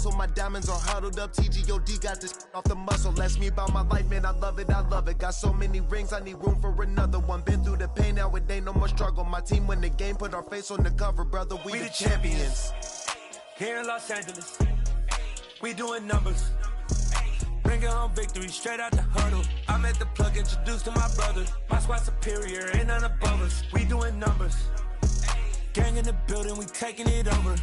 hustle. My diamonds are huddled up. TGOD got this off the muscle. That's me about my life, man. I love it. I love it. Got so many rings, I need room for another one. Been through the pain, now it ain't no more struggle. My team win the game, put our face on the cover, brother. We the champions. Here in Los Angeles, we doing numbers. Bringing home victory straight out the huddle. I'm at the plug, introduced to my brothers. My squad superior, ain't none above us. We doing numbers. Gang in the building, we taking it over.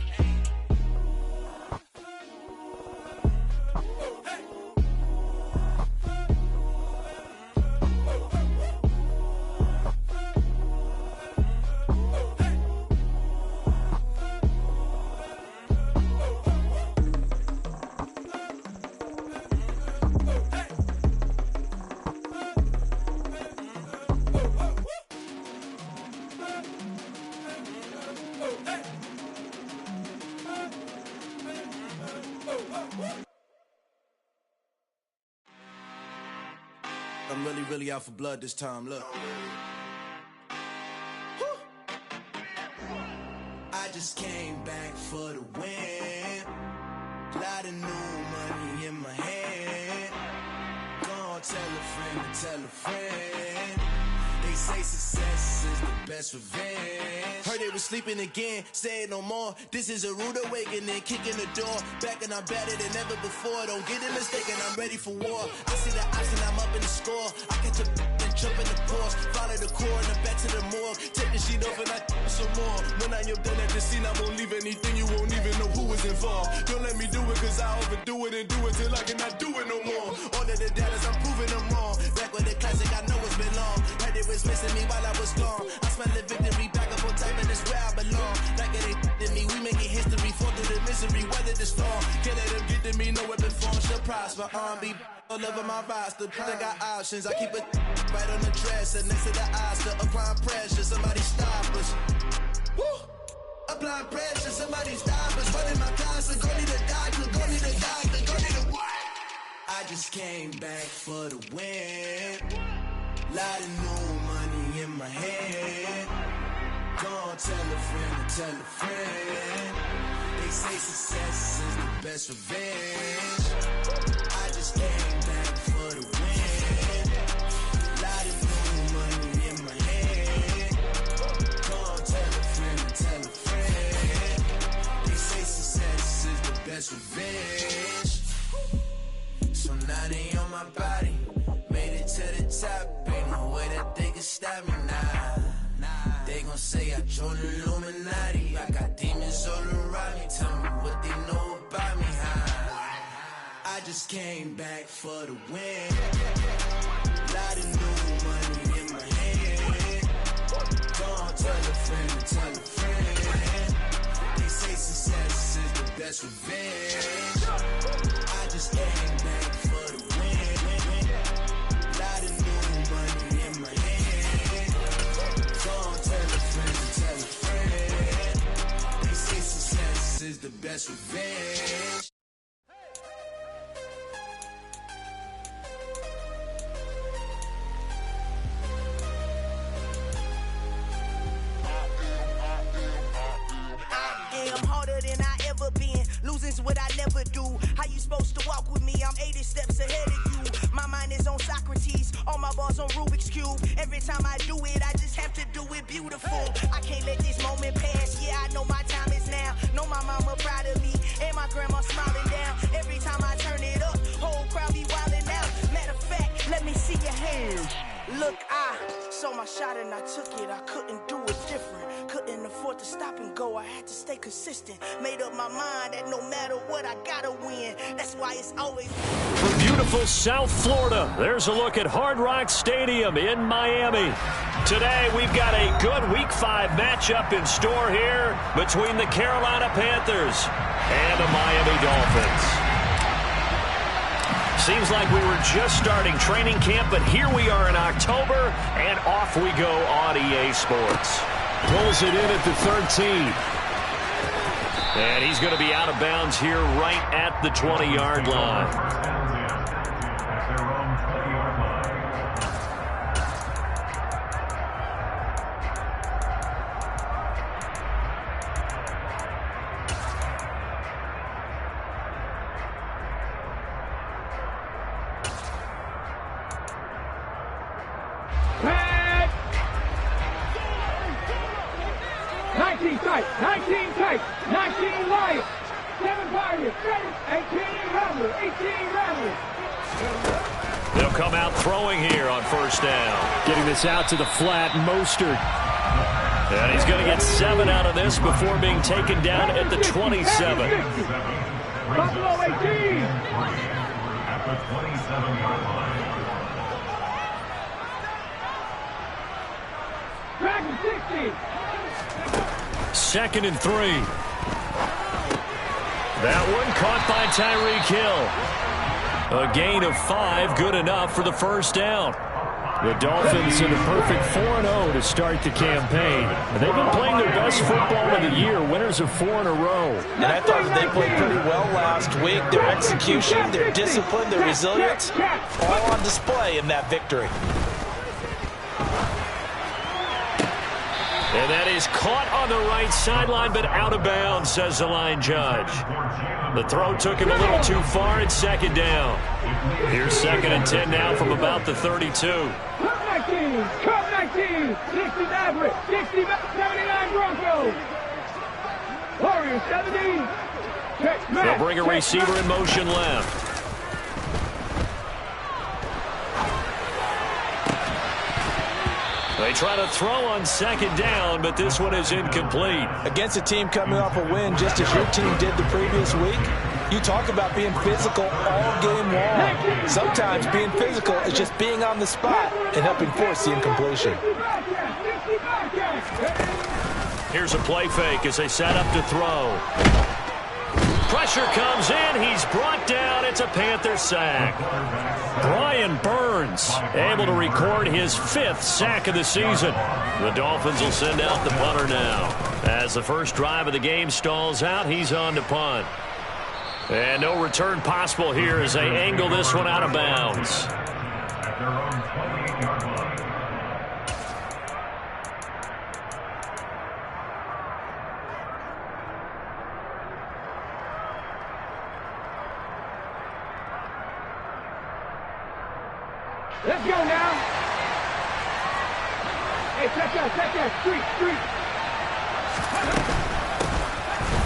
I'm really out for blood this time, look. I just came back for the win. Lot of new money in my hand. Gonna tell a friend to tell a friend. They say success is the best revenge. Heard they was sleeping again, say it no more. This is a rude awakening, kicking the door. Back and I'm better than ever before. Don't get it mistaken, I'm ready for war. I see the option, I'm up in the score. I catch a and jump in the course. Follow the core and the back to the morgue. Take the sheet off and I some more. When I am done at the scene, I won't leave anything. You won't even know who was involved. Don't let me do it, cause I overdo it and do it till I cannot do it no more. All of the doubters, I'm proving them wrong. Back with the classic, I know it's been long. Heard it was missing me while I was gone. I smell the victory, back up on time, and it's where I belong. Like it ain't to me, we making history. Fall through the misery, weather the storm. Can't let them get to me, no weapon form should prosper. R&B all over my roster. I got options, I keep it right on the dresser. Next to the Oscar, applying pressure, somebody stop us. Woo! Applying pressure, somebody stop us. Running my closet, go need a doctor, go need a doctor, go need a what? I just came back for the win. Lot of new money in my hand. Gonna tell a friend to tell a friend. They say success is the best revenge. I just came back for the win. Lot of new money in my hand. Gonna tell a friend to tell a friend. They say success is the best revenge. So now they on my body. Made it to the top, ain't no way that they can stop me now. They gon' say I joined the Illuminati. I got demons all around me, tell me what they know about me, huh? I just came back for the win. Lot of new money in my hand. Gonna tell a friend to tell a friend. They say success is the best revenge. I just came back for the win. Lot of new money in my hand. Gonna tell a friend to tell a friend. They say success is the best revenge. I'm harder than I ever been. Losing's what I never do. How you supposed to walk with me? I'm 80 steps ahead of you. My mind is on Socrates. All my bars on Rubik's Cube. Every time I do it, I just have to do it beautiful. I can't let this moment pass. Yeah, I know my time is now. Know my mama proud of me. And my grandma smiling down. Every time I turn it up, whole crowd be wildin' out. Matter of fact, let me see your hands. Look, I saw my shot and I took it. I couldn't do it different. Couldn't afford to stop and go. I had to stay consistent. Made up my mind that no matter what, I gotta win. That's why it's always... From beautiful South Florida, there's a look at Hard Rock Stadium in Miami. Today, we've got a good Week 5 matchup in store here between the Carolina Panthers and the Miami Dolphins. Seems like we were just starting training camp, but here we are in October, and off we go on EA Sports. Pulls it in at the 13. And he's going to be out of bounds here right at the 20-yard line. Pat. 19 tight, 19 tight, 19 Lions, 7 Pirates, 18 Rebels, 18 Rebels. They'll come out throwing here on first down. Getting this out to the flat, Mostert. And he's going to get 7 out of this before being taken down at the 27. Buffalo 18. At the 27-yard line. Dragon 60. 2nd and 3. That one caught by Tyreek Hill. A gain of 5, good enough for the first down. The Dolphins in a perfect 4-0 to start the campaign. They've been playing their best football of the year, winners of 4 in a row. And I thought that they played pretty well last week. Their execution, their discipline, their resilience, all on display in that victory. And that is caught on the right sideline, but out of bounds, says the line judge. The throw took him a little too far at 2nd down. Here's 2nd and 10 now from about the 32. Come 19, 60 Maverick, 60, 79 Broncos. Warriors 70. They'll bring a receiver in motion left. They try to throw on 2nd down, but this one is incomplete. Against a team coming off a win, just as your team did the previous week, you talk about being physical all game long. Sometimes being physical is just being on the spot and helping force the incompletion. Here's a play fake as they set up to throw. Pressure comes in. He's brought down. It's a Panther sack. Brian Burns able to record his 5th sack of the season. The Dolphins will send out the punter now. As the first drive of the game stalls out, he's on to punt. And no return possible here as they angle this one out of bounds. At their own 28-yard line. Let's go now. Hey, check that, street.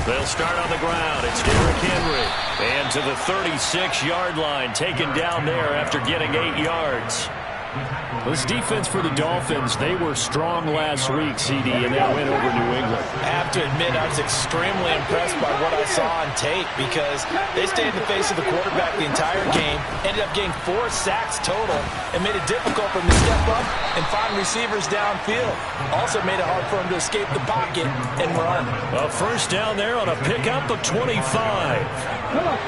They'll start on the ground. It's Derrick Henry. And to the 36-yard line, taken down there after getting 8 yards. This defense for the Dolphins, they were strong last week, CD, and that win over New England. I have to admit, I was extremely impressed by what I saw on tape because they stayed in the face of the quarterback the entire game, ended up getting 4 sacks total, and made it difficult for him to step up and find receivers downfield. Also made it hard for him to escape the pocket and run. A first down there on a pickup of 25. Come on.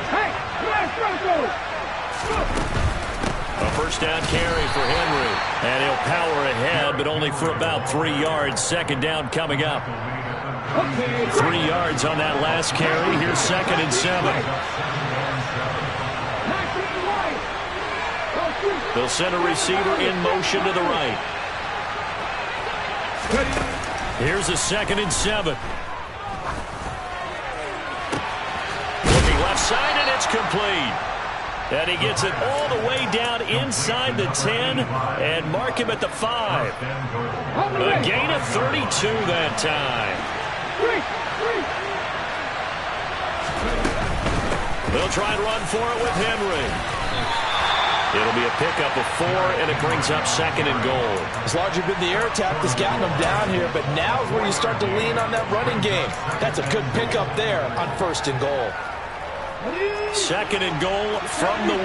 Hey, last Broncos. A first down carry for Henry. And he'll power ahead, but only for about 3 yards. 2nd down coming up. 3 yards on that last carry. Here's 2nd and 7. They'll send a receiver in motion to the right. Here's a 2nd and 7. Looking left side, and it's complete. And he gets it all the way down inside the 10 and mark him at the 5. A gain of 32 that time. They'll try and run for it with Henry. It'll be a pickup of 4, and it brings up 2nd and goal. It's largely been the air attack that's gotten them down here, but now is where you start to lean on that running game. That's a good pickup there on 1st and goal. 2nd and goal from the 1.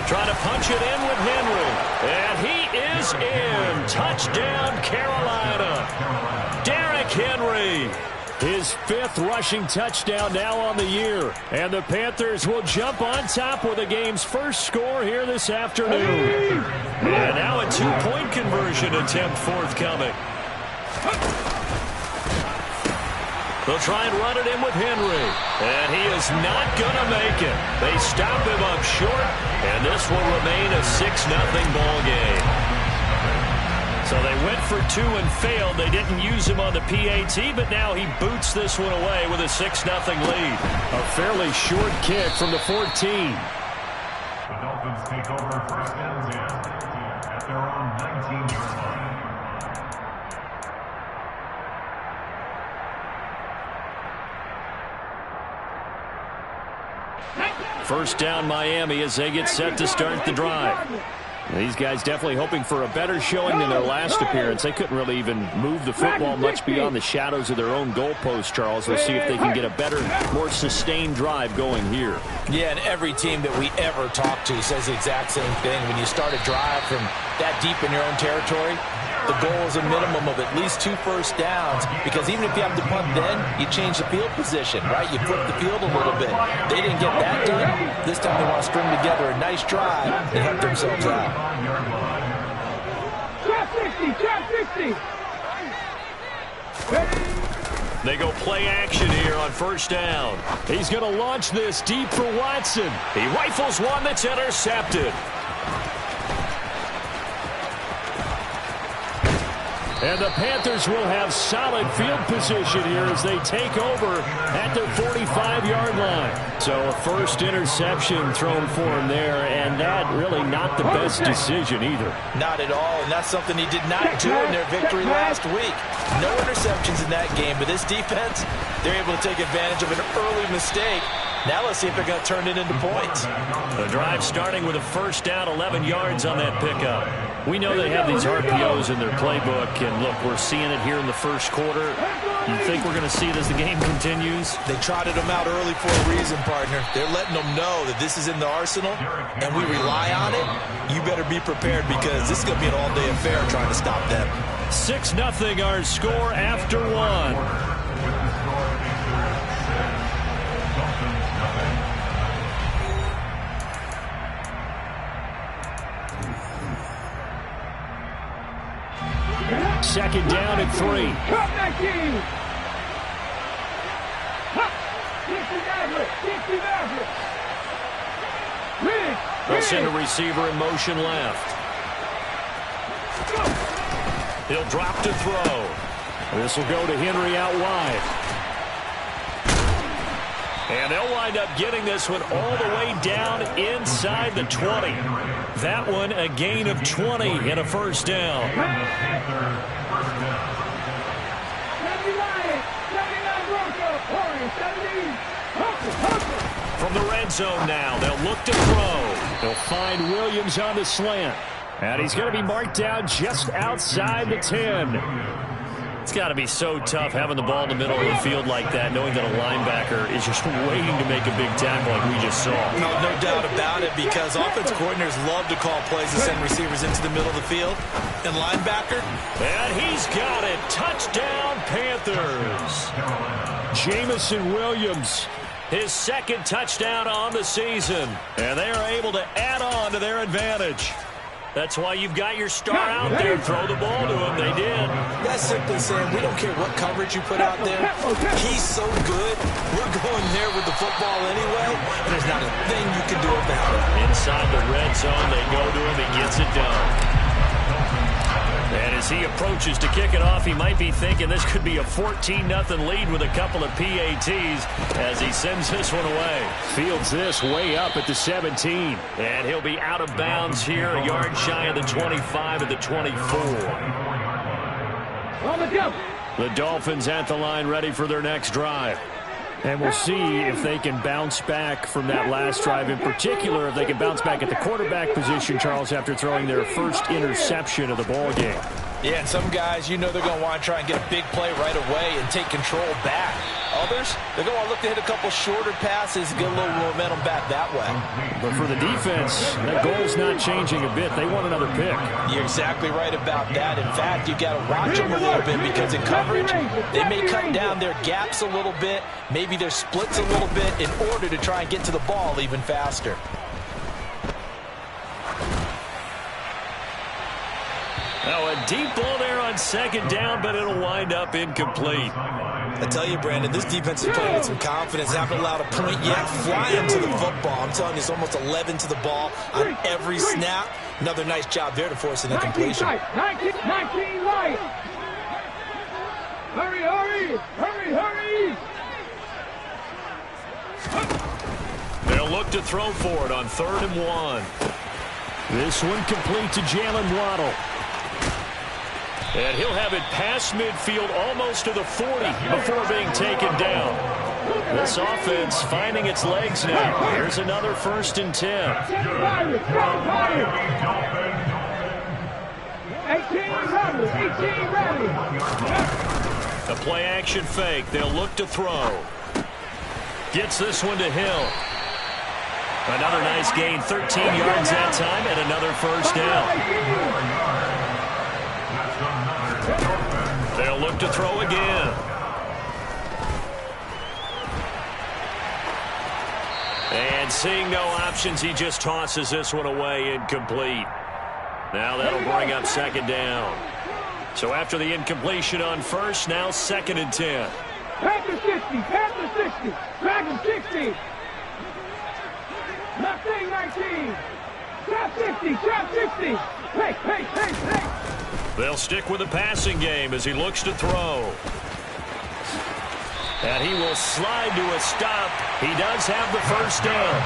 Trying to punch it in with Henry. And he is in. Touchdown, Carolina. Derrick Henry. His 5th rushing touchdown now on the year. And the Panthers will jump on top with the game's first score here this afternoon. And now a 2-point conversion attempt forthcoming. They'll try and run it in with Henry. And he is not going to make it. They stop him up short, and this will remain a 6-0 ball game. So they went for 2 and failed. They didn't use him on the PAT, but now he boots this one away with a 6-0 lead. A fairly short kick from the 14. The Dolphins take over first and 10 at their own 19-yard line. First down Miami as they get set to start the drive. These guys definitely hoping for a better showing than their last appearance. They couldn't really even move the football much beyond the shadows of their own goalpost, Charles. We'll see if they can get a better, more sustained drive going here. Yeah, and every team that we ever talk to says the exact same thing. When you start a drive from that deep in your own territory, the goal is a minimum of at least 2 first downs, because even if you have to punt then, you change the field position, right? You flip the field a little bit. They didn't get that done. This time they want to string together a nice drive and help themselves out. Trap 60, trap 60. They go play action here on first down. He's going to launch this deep for Watson. He rifles one that's intercepted. And the Panthers will have solid field position here as they take over at their 45-yard line. So a first interception thrown for him there, and that really not the best decision either. Not at all, and that's something he did not do in their victory last week. No interceptions in that game, but this defense, they're able to take advantage of an early mistake. Now let's see if they're going to turn it into points. The drive starting with a first down, 11 yards on that pickup. We know they have these RPOs in their playbook, and look, we're seeing it here in the first quarter. You think we're going to see it as the game continues? They trotted them out early for a reason, partner. They're letting them know that this is in the arsenal, and we rely on it. You better be prepared, because this is going to be an all-day affair trying to stop them. 6-0 our score after one. Second down and 3. Cut that team. They'll send a receiver in motion left. He'll drop to throw. This will go to Henry out wide. And they'll wind up getting this one all the way down inside the 20. That one a gain of 20 and a first down. From the red zone now, they'll look to throw. They'll find Williams on the slant. And he's going to be marked down just outside the 10. It's got to be so tough having the ball in the middle of the field like that, knowing that a linebacker is just waiting to make a big tackle like we just saw. No doubt about it, because offensive coordinators love to call plays and send receivers into the middle of the field. And linebacker? And he's got it. Touchdown, Panthers. Jamison Williams. His second touchdown on the season. And they are able to add on to their advantage. That's why you've got your star out there. Throw the ball to him. They did. That's simply saying we don't care what coverage you put out there. He's so good. We're going there with the football anyway, and there's not a thing you can do about it. Inside the red zone, they go to him. He gets it done. And as he approaches to kick it off, he might be thinking this could be a 14-0 lead with a couple of PATs as he sends this one away. Fields this way up at the 17. And he'll be out of bounds here, a yard shy of the 25 at the 24. On the jump. The Dolphins at the line ready for their next drive. And we'll see if they can bounce back from that last drive. In particular, if they can bounce back at the quarterback position, Charles, after throwing their first interception of the ball game. Yeah, and some guys, you know they're going to want to try and get a big play right away and take control back. Others, they're going to want to look to hit a couple shorter passes and get a little momentum back that way. But for the defense, that goal's not changing a bit. They want another pick. You're exactly right about that. In fact, you got to watch them a little bit, because in coverage, they may cut down their gaps a little bit, maybe their splits a little bit, in order to try and get to the ball even faster. Now a deep ball there on second down, but it'll wind up incomplete. I tell you, Brandon, this defense is playing with some confidence. Haven't allowed a point yet. Flying to the football. I'm telling you, it's almost 11 to the ball on every snap. Another nice job there to force an incompletion. 19 light. Hurry, hurry, hurry, hurry. They'll look to throw for it on 3rd and 1. This one complete to Jalen Waddle. And he'll have it past midfield almost to the 40 before being taken down. This offense finding its legs now. Here's another 1st and 10. 18 ready. A play action fake. They'll look to throw. Gets this one to Hill. Another nice gain, 13 yards that time, and another 1st down. They'll look to throw again. And seeing no options, he just tosses this one away, incomplete. Now that'll bring up 2nd down. So after the incompletion on 1st, now 2nd and 10. Panther 60, Panther 60, Dragon 60. Mustang 19. Trap 60, Trap 60. Hey. They'll stick with the passing game as he looks to throw. And he will slide to a stop. He does have the 1st down.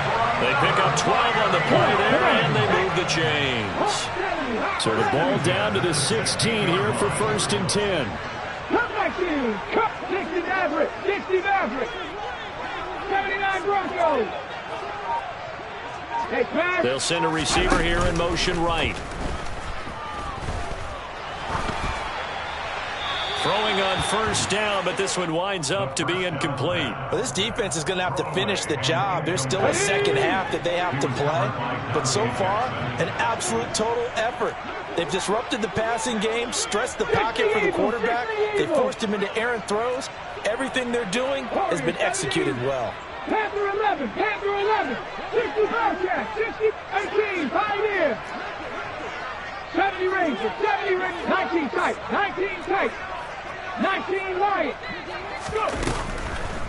They pick up 12 on the play there, and they move the chains. So the ball down to the 16 here for 1st and 10. Cup 19, Cup 60 Maverick, 60 Maverick. 79 Broncos. Hey, pass. They'll send a receiver here in motion right. Throwing on 1st down, but this one winds up to be incomplete. Well, this defense is going to have to finish the job. There's still a 2nd half that they have to play. But so far, an absolute total effort. They've disrupted the passing game, stressed the pocket for the quarterback. They forced him into errant throws. Everything they're doing has been executed well. Panther 11, 60 Bobcat, 60 18, Pioneer. 70 Ranger, 19 tight, 19 light. Go.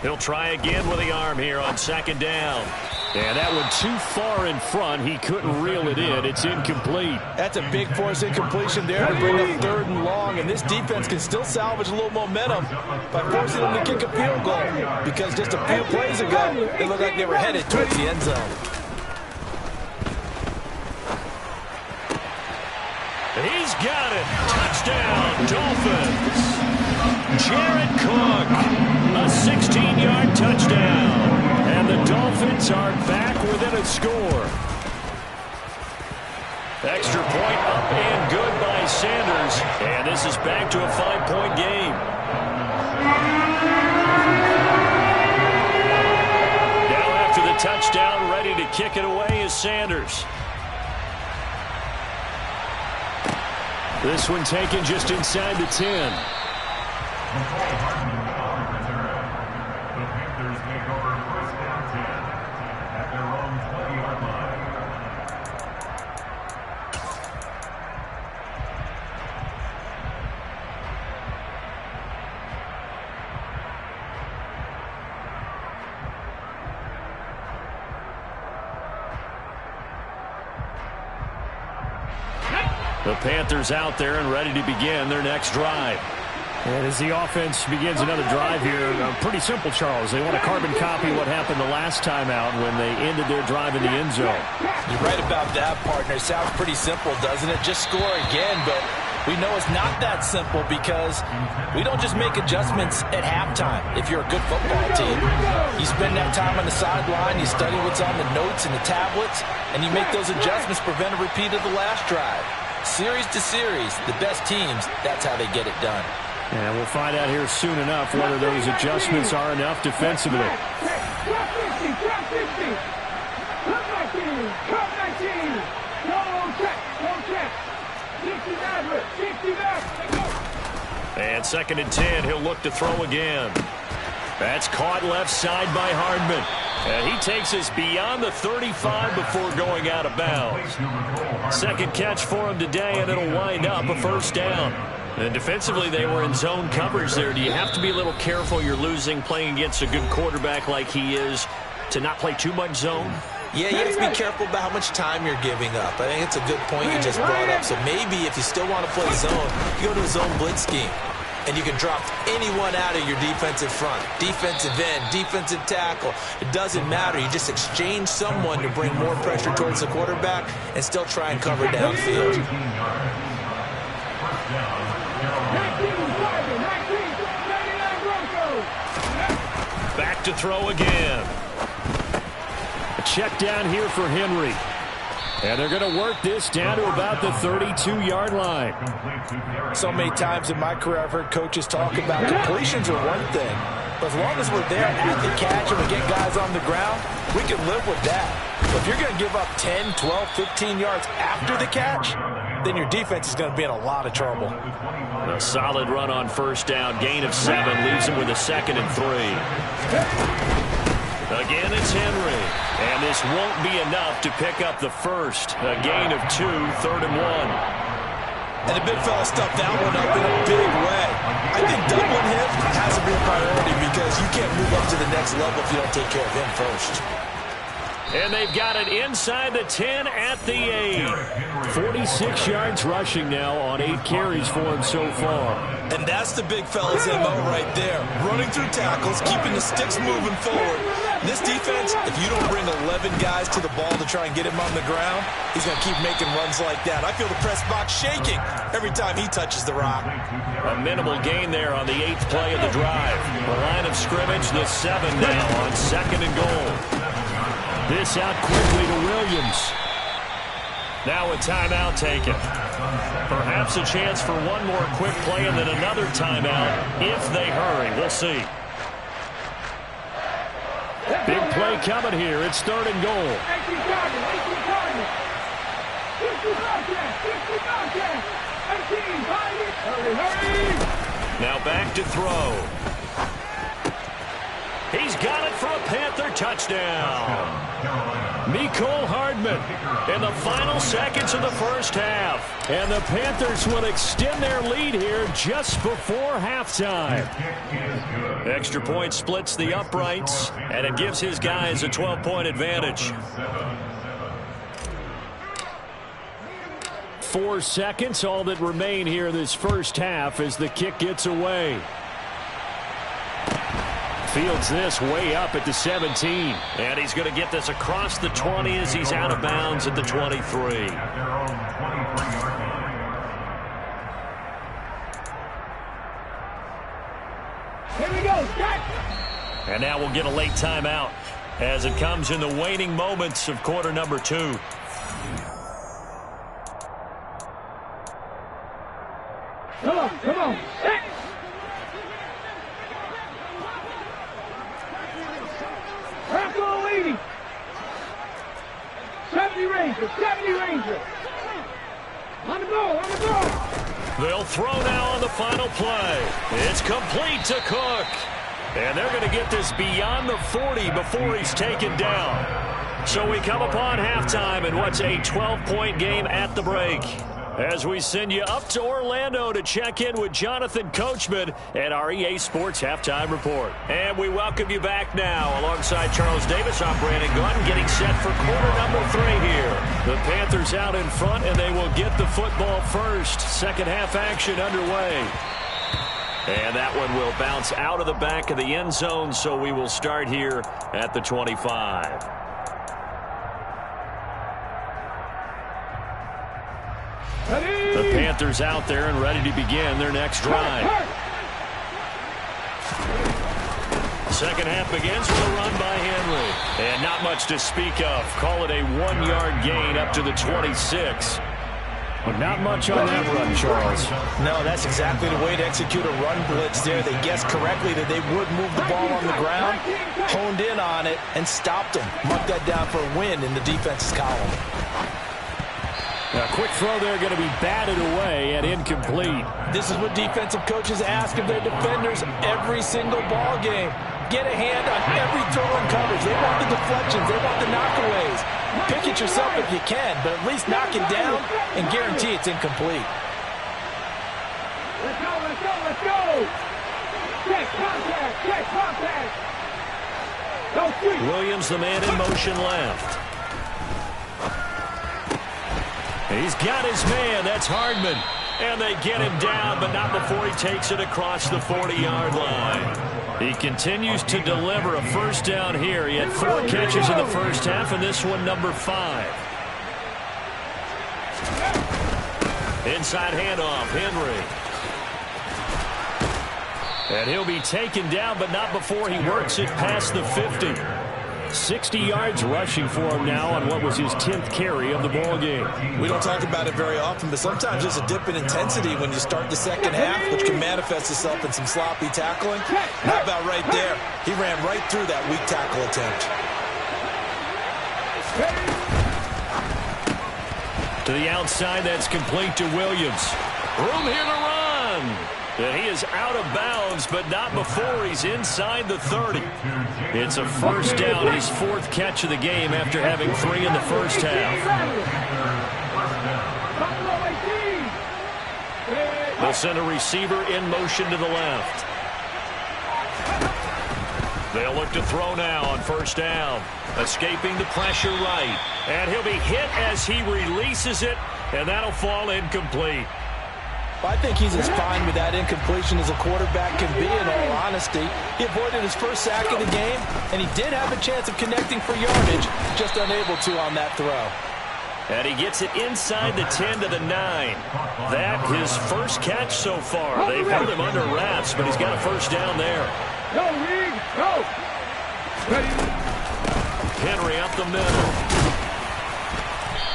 He'll try again with the arm here on 2nd down. And that one too far in front. He couldn't reel it in. It's incomplete. That's a big force incompletion there to bring up 3rd and long. And this defense can still salvage a little momentum by forcing them to kick a field goal. Because just a few plays ago, they looked like they were headed towards the end zone. He's got it. Touchdown, Dolphins. Jared Cook, a 16-yard touchdown. And the Dolphins are back within a score. Extra point up and good by Sanders. And this is back to a 5-point game. Now after the touchdown, ready to kick it away is Sanders. This one taken just inside the 10. The Panthers take over 1st and 10 at their own 20-yard line. The Panthers out there and ready to begin their next drive. And as the offense begins another drive here, pretty simple, Charles. They want to carbon copy what happened the last time out when they ended their drive in the end zone. You're right about that, partner. Sounds pretty simple, doesn't it? Just score again, but we know it's not that simple because we don't just make adjustments at halftime if you're a good football team. You spend that time on the sideline, you study what's on the notes and the tablets, and you make those adjustments, prevent a repeat of the last drive. Series to series, the best teams, that's how they get it done. And we'll find out here soon enough whether those adjustments are enough defensively. Drop 60. Cup 19. Don't check. 60 Maverick. And 2nd and 10, he'll look to throw again. That's caught left side by Hardman. And he takes us beyond the 35 before going out of bounds. 2nd catch for him today, and it'll wind up a 1st down. And defensively, they were in zone coverage there. Do you have to be a little careful? You're losing, playing against a good quarterback like he is, to not play too much zone? Yeah, you have to be careful about how much time you're giving up. I think it's a good point you just brought up. So maybe if you still want to play zone, you go to a zone blitz scheme. And you can drop anyone out of your defensive front. Defensive end, defensive tackle. It doesn't matter. You just exchange someone to bring more pressure towards the quarterback and still try and cover downfield. Back to throw again. A check down here for Henry. And they're going to work this down to about the 32-yard line. So many times in my career I've heard coaches talk about completions are one thing. But as long as we're there at the catch and we get guys on the ground, we can live with that. But if you're going to give up 10, 12, 15 yards after the catch, then your defense is going to be in a lot of trouble. A solid run on first down. Gain of 7 leaves him with a 2nd and 3. Again, it's Henry. And this won't be enough to pick up the first. A gain of 2, 3rd and 1. And the big fella stuffed that one up in a big way. I think doubling him has to be a priority because you can't move up to the next level if you don't take care of him first. And they've got it inside the 10 at the 8. 46 yards rushing now on 8 carries for him so far. And that's the big fella's MO right there. Running through tackles, keeping the sticks moving forward. This defense, if you don't bring 11 guys to the ball to try and get him on the ground, he's going to keep making runs like that. I feel the press box shaking every time he touches the rock. A minimal gain there on the 8th play of the drive. The line of scrimmage, the 7 now on 2nd and goal. This out quickly to Williams. Now a timeout taken. Perhaps a chance for one more quick play and then another timeout if they hurry. We'll see. Big play coming here. It's 3rd and goal. Now back to throw. He's got it for a Panther touchdown. Mecole Hardman in the final seconds of the first half. And the Panthers will extend their lead here just before halftime. Extra point splits the uprights, and it gives his guys a 12-point advantage. 4 seconds, all that remain here in this first half as the kick gets away. Fields this way up at the 17. And he's going to get this across the 20 as he's out of bounds at the 23. Here we go, Scott. And now we'll get a late timeout as it comes in the waning moments of quarter number 2. Come on, come on. Crackle leading. 70 Rangers, 70 Rangers. On the ball, on the ball. They'll throw now on the final play. It's complete to Cook. And they're going to get this beyond the 40 before he's taken down. So we come upon halftime in what's a 12-point game at the break. As we send you up to Orlando to check in with Jonathan Coachman at our EA Sports Halftime Report. And we welcome you back now alongside Charles Davis. I'm Brandon Gunn getting set for quarter number 3 here. The Panthers out in front, and they will get the football first. Second half action underway. And that one will bounce out of the back of the end zone, so we will start here at the 25. The Panthers out there and ready to begin their next drive. Second half begins with a run by Henry. And not much to speak of. Call it a 1-yard gain up to the 26. But not much on that run, Charles. No, that's exactly the way to execute a run blitz there. They guessed correctly that they would move the ball on the ground, honed in on it, and stopped them. Marked that down for a win in the defense's column. A quick throw there going to be batted away and incomplete. This is what defensive coaches ask of their defenders every single ball game. Get a hand on every throw and coverage. They want the deflections. They want the knockaways. Pick it yourself if you can, but at least knock it down and guarantee it's incomplete. Let's go, let's go, let's go! Check contact, check contact! No sweep! Williams, the man in motion left. He's got his man. That's Hardman. And they get him down, but not before he takes it across the 40-yard line. He continues to deliver a first down here. He had 4 catches in the first half, and this one number 5. Inside handoff, Henry. And he'll be taken down, but not before he works it past the 50. 60 yards rushing for him now on what was his 10th carry of the ball game. We don't talk about it very often, but sometimes there's a dip in intensity when you start the second half, which can manifest itself in some sloppy tackling. How about right there? He ran right through that weak tackle attempt. To the outside, that's complete to Williams. Room here to run. And he is out of bounds, but not before he's inside the 30. It's a first down, his 4th catch of the game after having 3 in the first half. They'll send a receiver in motion to the left. They'll look to throw now on first down. Escaping the pressure right. And he'll be hit as he releases it, and that'll fall incomplete. I think he's as fine with that incompletion as a quarterback can be, in all honesty. He avoided his first sack of the game, and he did have a chance of connecting for yardage, just unable to on that throw. And he gets it inside the 10 to the 9. That his first catch so far. They've held him under wraps, but he's got a first down there. Go, Reed, go! Henry up the middle.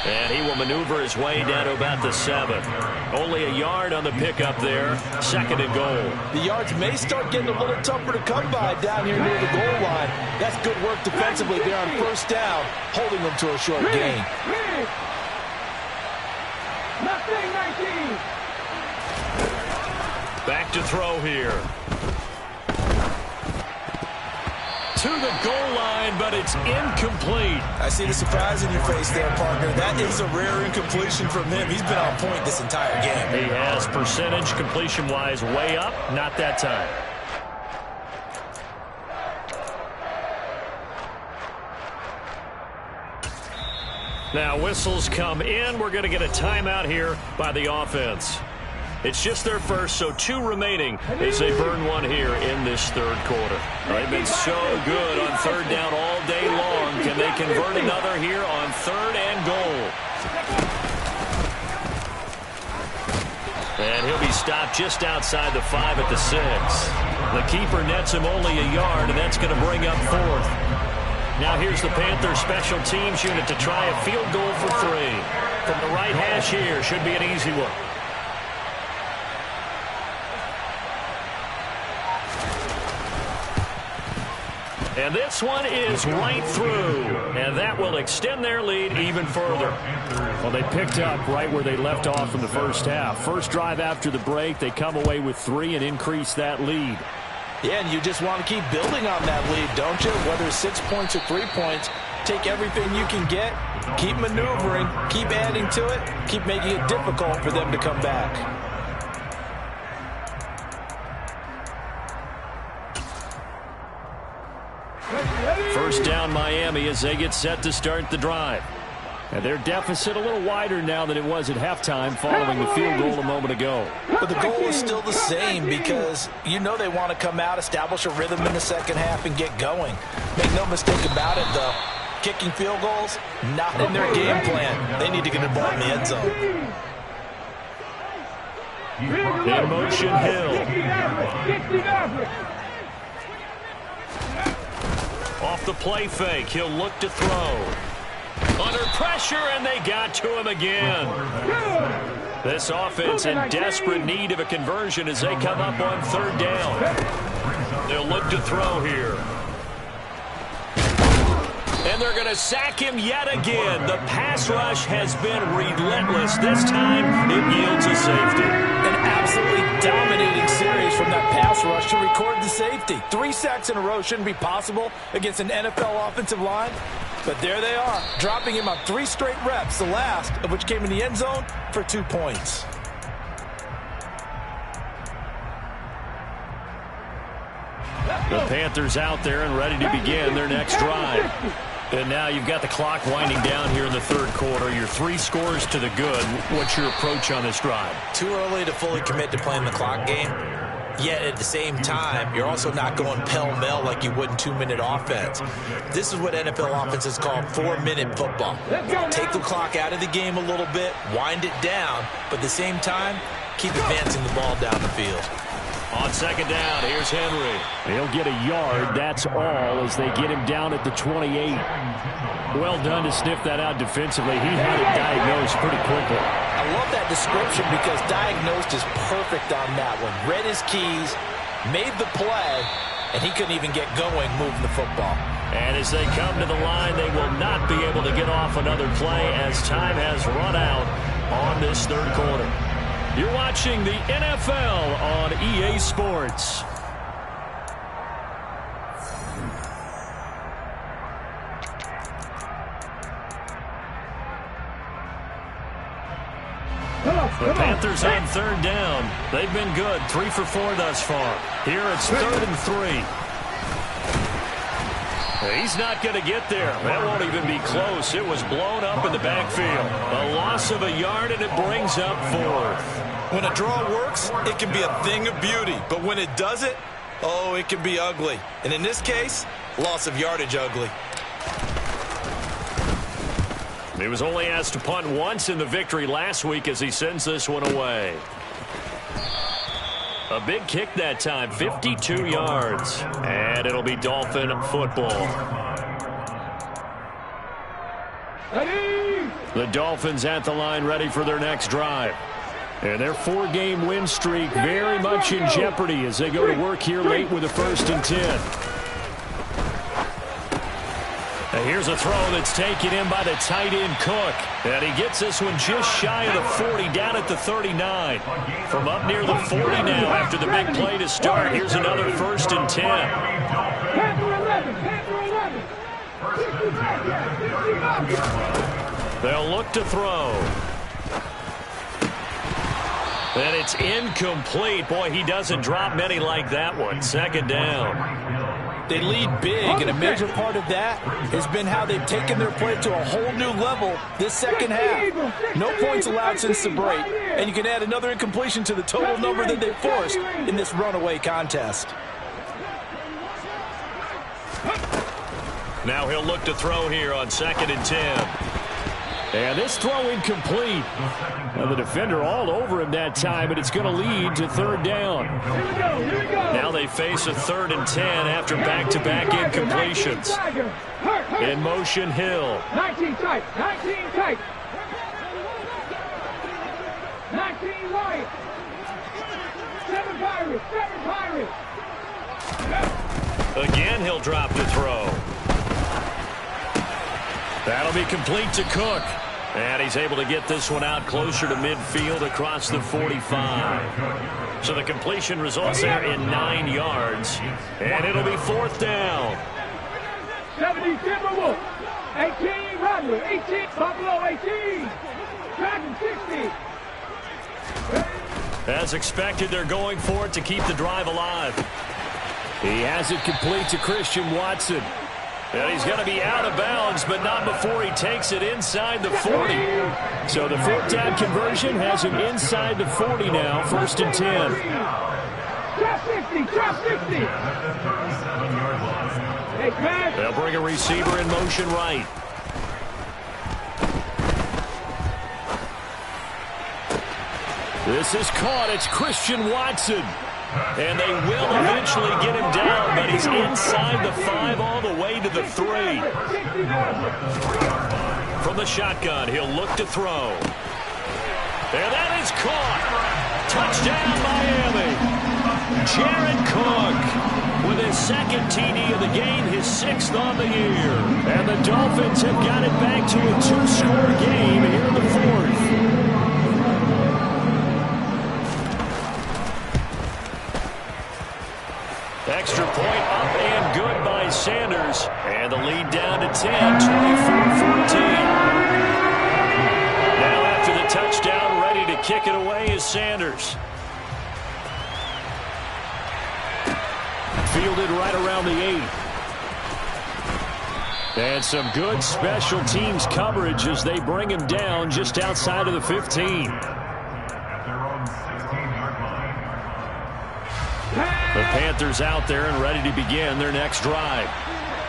And he will maneuver his way down to about the 7. Only a yard on the pickup there. 2nd and goal. The yards may start getting a little tougher to come by down here near the goal line. That's good work defensively there on first down, holding them to a short gain. Back to throw here. To the goal line, but it's incomplete. I see the surprise in your face there, partner. That is a rare incompletion from him. He's been on point this entire game. He has percentage completion-wise way up. Not that time. Now whistles come in. We're going to get a timeout here by the offense. It's just their first, so 2 remaining as they burn one here in this 3rd quarter. They've been so good on 3rd down all day long. Can they convert another here on 3rd and goal? And he'll be stopped just outside the 5 at the 6. The keeper nets him only a yard, and that's going to bring up 4th. Now here's the Panthers special teams unit to try a field goal for 3. From the right hash here, should be an easy one. And this one is right through. And that will extend their lead even further. Well, they picked up right where they left off in the first half. First drive after the break, they come away with 3 and increase that lead. Yeah, and you just want to keep building on that lead, don't you? Whether it's 6 points or 3 points, take everything you can get, keep maneuvering, keep adding to it, keep making it difficult for them to come back. First down Miami as they get set to start the drive. And their deficit a little wider now than it was at halftime following the field goal a moment ago. But the goal is still the same because you know they want to come out, establish a rhythm in the second half, and get going. Make no mistake about it, though. Kicking field goals, not in their game plan. They need to get the ball in the end zone. In motion, Hill. Off the play fake, he'll look to throw. Under pressure, and they got to him again. This offense in desperate need of a conversion as they come up on 3rd down. They'll look to throw here. And they're going to sack him yet again. The pass rush has been relentless. This time, it yields a safety. An absolutely dominating series from that pass rush to record the safety. 3 sacks in a row shouldn't be possible against an NFL offensive line. But there they are, dropping him on 3 straight reps, the last of which came in the end zone for 2 points. The Panthers out there and ready to begin their next drive. And now you've got the clock winding down here in the third quarter. You're 3 scores to the good. What's your approach on this drive? Too early to fully commit to playing the clock game. Yet at the same time, you're also not going pell-mell like you would in 2-minute offense. This is what NFL offenses call 4-minute football. Take the clock out of the game a little bit, wind it down, but at the same time, keep advancing the ball down the field. On second down, here's Henry. He'll get a yard, that's all, as they get him down at the 28. Well done to sniff that out defensively. He had it diagnosed pretty quickly. I love that description because diagnosed is perfect on that one. Read his keys, made the play, and he couldn't even get going moving the football. And as they come to the line, they will not be able to get off another play as time has run out on this third quarter. You're watching the NFL on EA Sports. The Panthers on third down. They've been good, 3 for 4 thus far. Here it's 3rd and 3. He's not going to get there. That won't even be close. It was blown up in the backfield. A loss of a yard, and it brings up 4th. When a draw works, it can be a thing of beauty. But when it doesn't, oh, it can be ugly. And in this case, loss of yardage ugly. He was only asked to punt once in the victory last week as he sends this one away. A big kick that time, 52 yards. And it'll be Dolphin football. The Dolphins at the line ready for their next drive. And their 4-game win streak very much in jeopardy as they go to work here late with a 1st and 10. And here's a throw that's taken in by the tight end Cook. And he gets this one just shy of the 40, down at the 39. From up near the 40 now after the big play to start. Here's another 1st and 10. They'll look to throw. And it's incomplete. Boy, he doesn't drop many like that one. 2nd down. They lead big, and a major part of that has been how they've taken their play to a whole new level this second half. No points allowed since the break, and you can add another incompletion to the total number that they forced in this runaway contest. Now he'll look to throw here on 2nd and 10. And this throw incomplete. And the defender all over him that time, and it's going to lead to 3rd down. Now they face a 3rd and 10 after back-to-back incompletions. In motion, Hill. 19 tight, 19 tight. 19 light. 7 Pirates, 7 Pirates. Again, he'll drop to throw. That'll be complete to Cook. And he's able to get this one out closer to midfield across the 45. So the completion results there in 9 yards. And it'll be 4th down. 70 Timberwolves. 18 Rattler. 18 Buffalo 18. Dragon 60. As expected, they're going for it to keep the drive alive. He has it complete to Christian Watson. And he's going to be out of bounds, but not before he takes it inside the 40. So the 4th down conversion has him inside the 40 now, 1st and 10. Drop 60, drop 60. They'll bring a receiver in motion right. This is caught. It's Christian Watson. And they will eventually get him down, but he's inside the 5 all the way to the 3. From the shotgun, he'll look to throw. And that is caught. Touchdown, Miami. Jared Cook with his 2nd TD of the game, his 6th on the year. And the Dolphins have got it back to a 2-score game here in the 4th. Extra point up and good by Sanders. And the lead down to 10, 24-14. Now after the touchdown, ready to kick it away is Sanders. fielded right around the 8. And some good special teams coverage as they bring him down just outside of the 15. At their own 16-yard line. The Panthers out there and ready to begin their next drive.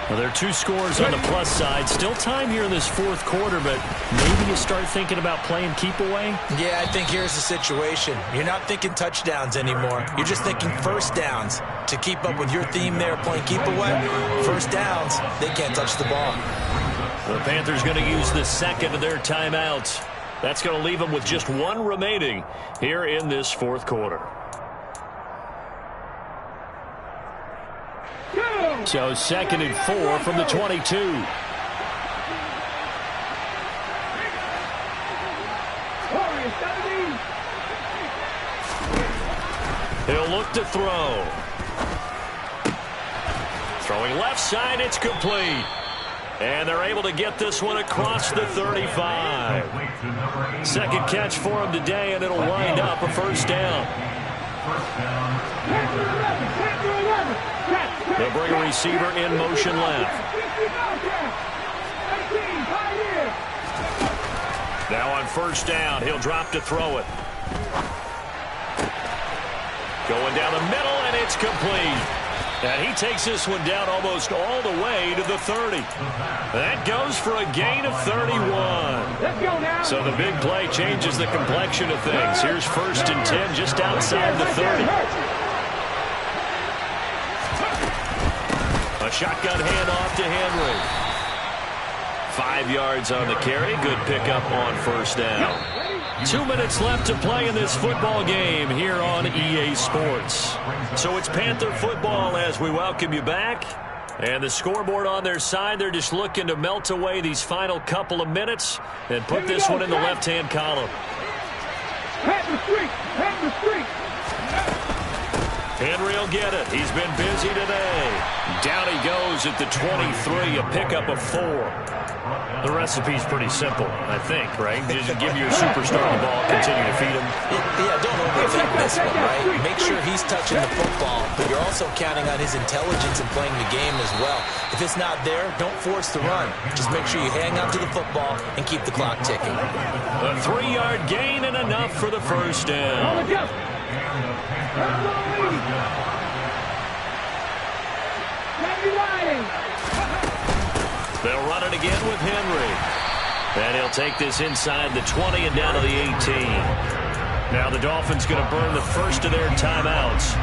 Well, there are 2 scores on the plus side. Still time here in this fourth quarter, but maybe you start thinking about playing keep away? Yeah, I think here's the situation. You're not thinking touchdowns anymore. You're just thinking first downs. To keep up with your theme there, playing keep away, first downs, they can't touch the ball. The Panthers going to use the second of their timeouts. That's going to leave them with just 1 remaining here in this fourth quarter. So 2nd and 4 from the 22. He'll look to throw. Throwing left side, it's complete. And they're able to get this one across the 35. Second catch for him today, and it'll wind up a first down. They'll bring a receiver in motion left. Now on first down, he'll drop to throw it. Going down the middle, and it's complete. And he takes this one down almost all the way to the 30. That goes for a gain of 31. So the big play changes the complexion of things. Here's 1st and 10 just outside the 30. A shotgun handoff to Henry. 5 yards on the carry. Good pickup on first down. 2 minutes left to play in this football game here on EA Sports. So it's Panther football as we welcome you back. And the scoreboard on their side, they're just looking to melt away these final couple of minutes and put this one in the left-hand column. Henry will get it. He's been busy today. Down he goes at the 23, a pickup of 4. The recipe's pretty simple, I think, right? Just give you a superstar the ball, continue to feed him. Yeah, don't overthink this one, right? Make sure he's touching the football, but you're also counting on his intelligence in playing the game as well. If it's not there, don't force the run. Just make sure you hang on to the football and keep the clock ticking. A 3-yard gain and enough for the first down. They'll run it again with Henry. And he'll take this inside the 20 and down to the 18. Now the Dolphins going to burn the first of their timeouts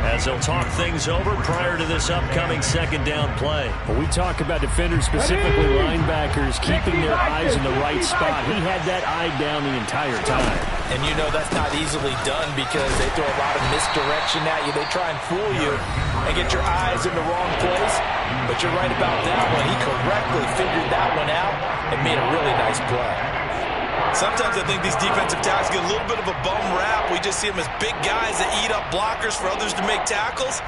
as they'll talk things over prior to this upcoming second down play. Well, we talk about defenders, specifically linebackers, keeping their eyes in the right spot. He had that eye down the entire time. And you know that's not easily done because they throw a lot of misdirection at you. They try and fool you and get your eyes in the wrong place. But you're right about that one. He correctly figured that one out and made a really nice play. Sometimes I think these defensive tackles get a little bit of a bum rap. We just see them as big guys that eat up blockers for others to make tackles.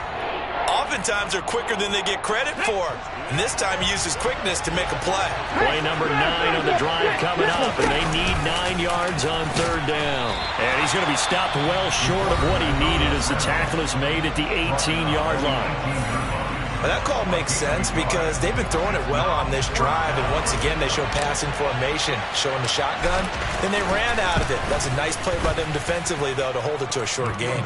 Oftentimes they're quicker than they get credit for. And this time he uses quickness to make a play. Play number 9 on the drive coming up, and they need 9 yards on third down. And he's going to be stopped well short of what he needed as the tackle is made at the 18-yard line. Well, that call makes sense because they've been throwing it well on this drive, and once again they show passing formation, showing the shotgun. Then they ran out of it. That's a nice play by them defensively, though, to hold it to a short game.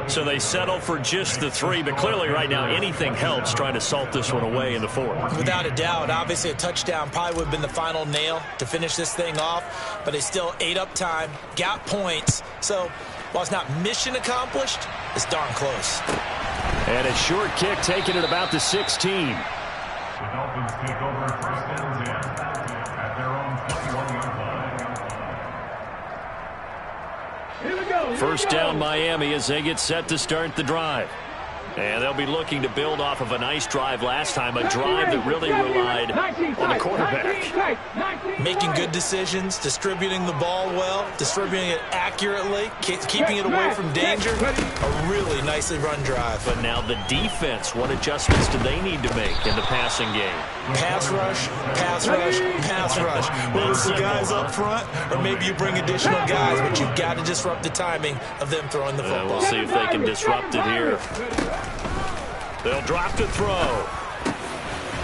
So they settle for just the 3, but clearly right now anything helps trying to salt this one away in the 4th. Without a doubt. Obviously a touchdown probably would have been the final nail to finish this thing off, but they still ate up time, got points. So while it's not mission accomplished, it's darn close. And a short kick taken at about the 16. The Dolphins take over first and 10 at their own 21-yard line. Here we go. First down Miami as they get set to start the drive. And they'll be looking to build off of a nice drive last time, a drive that really relied on the quarterback. Making good decisions, distributing the ball well, distributing it accurately, keeping it away from danger. A really nicely run drive. But now the defense, what adjustments do they need to make in the passing game? Pass rush, pass rush, pass rush. Whether it's the guys up front or maybe you bring additional guys, but you've got to disrupt the timing of them throwing the football. We'll see if they can disrupt it here. They'll drop to throw.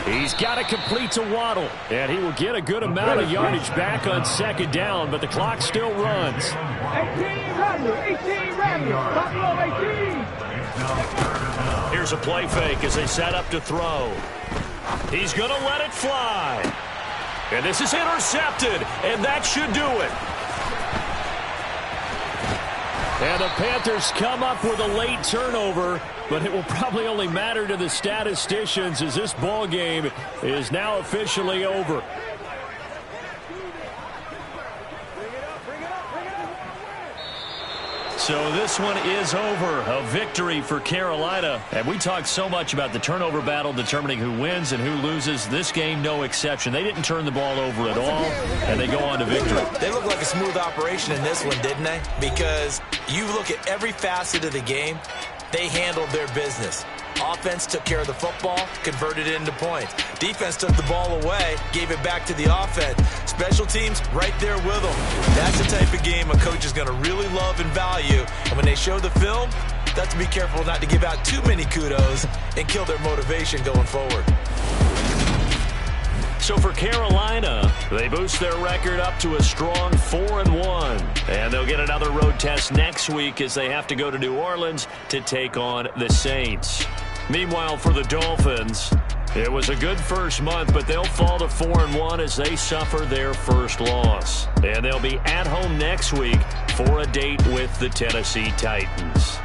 He's got to complete to Waddle, and he will get a good amount of yardage back on second down, but the clock still runs. 18 Rams, Buffalo 18. Here's a play fake as they set up to throw. He's going to let it fly. And this is intercepted, and that should do it. And the Panthers come up with a late turnover, but it will probably only matter to the statisticians as this ball game is now officially over. So this one is over. A victory for Carolina. And we talked so much about the turnover battle determining who wins and who loses. This game, no exception. They didn't turn the ball over at all, and they go on to victory. They look like a smooth operation in this one, didn't they? Because you look at every facet of the game, they handled their business. Offense took care of the football, converted it into points. Defense took the ball away, gave it back to the offense. Special teams right there with them. That's the type of game a coach is going to really love and value. And when they show the film, they have to be careful not to give out too many kudos and kill their motivation going forward. So for Carolina, they boost their record up to a strong 4-1. And they'll get another road test next week as they have to go to New Orleans to take on the Saints. Meanwhile, for the Dolphins, it was a good first month, but they'll fall to 4-1 as they suffer their first loss. And they'll be at home next week for a date with the Tennessee Titans.